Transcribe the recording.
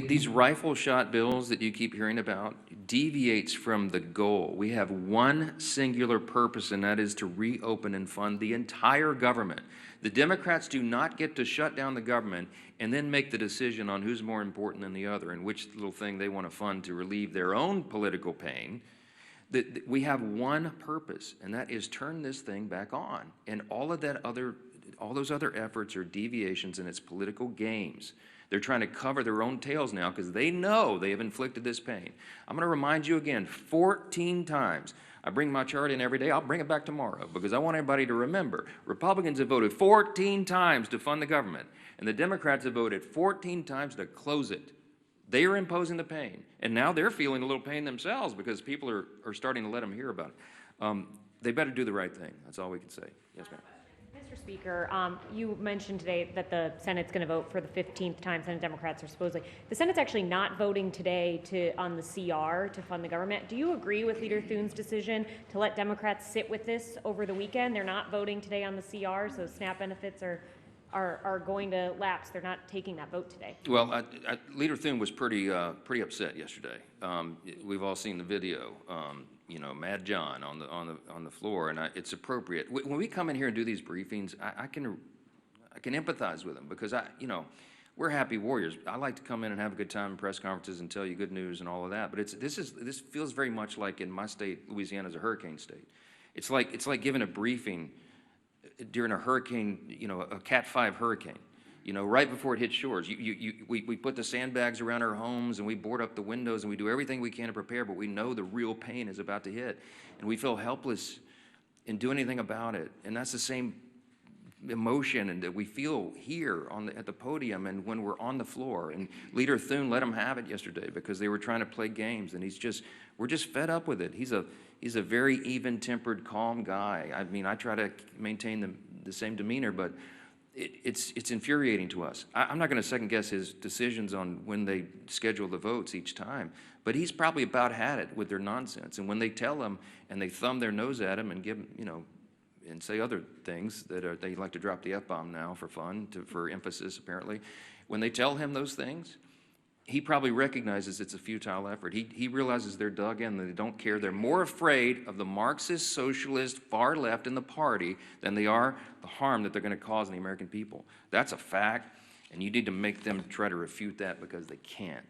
These rifle shot bills that you keep hearing about deviates from the goal. We have one singular purpose, and that is to reopen and fund the entire government. The Democrats do not get to shut down the government and then make the decision on who's more important than the other and which little thing they want to fund to relieve their own political pain. We have one purpose, and that is turn this thing back on. And all those other efforts are deviations in its political games. They're trying to cover their own tails now because they know they have inflicted this pain. I'm going to remind you again 14 times. I bring my chart in every day. I'll bring it back tomorrow because I want everybody to remember. Republicans have voted 14 times to fund the government, and the Democrats have voted 14 times to close it. They are imposing the pain, and now they're feeling a little pain themselves because people are starting to let them hear about it. They better do the right thing. That's all we can say. Yes, ma'am. Mr. Speaker, you mentioned today that the Senate's going to vote for the 15th time. Senate Democrats are supposedly. The Senate's actually not voting today on the CR to fund the government. Do you agree with Leader Thune's decision to let Democrats sit with this over the weekend? They're not voting today on the CR, so SNAP benefits are going to lapse. They're not taking that vote today. Well, Leader Thune was pretty upset yesterday. We've all seen the video. You know, Mad John on the floor, and it's appropriate. When we come in here and do these briefings, I can empathize with them because we're happy warriors. I like to come in and have a good time in press conferences and tell you good news and all of that. But this feels very much like in my state, Louisiana is a hurricane state. It's like giving a briefing during a hurricane, a Cat 5 hurricane. Right before it hits shores. We put the sandbags around our homes and we board up the windows and we do everything we can to prepare, but we know the real pain is about to hit. And we feel helpless in doing anything about it. And that's the same emotion and that we feel here at the podium and when we're on the floor. And Leader Thune let them have it yesterday because they were trying to play games. And we're just fed up with it. He's a very even-tempered, calm guy. I mean, I try to maintain the same demeanor, but it's infuriating to us. I'm not going to second guess his decisions on when they schedule the votes each time, but he's probably about had it with their nonsense. And when they tell him and they thumb their nose at him and give him, and say other things that they like to drop the F-bomb now for fun, for emphasis apparently. When they tell him those things, he probably recognizes it's a futile effort. He realizes they're dug in, they don't care. They're more afraid of the Marxist, socialist, far left in the party than they are the harm that they're going to cause in the American people. That's a fact, and you need to make them try to refute that because they can't.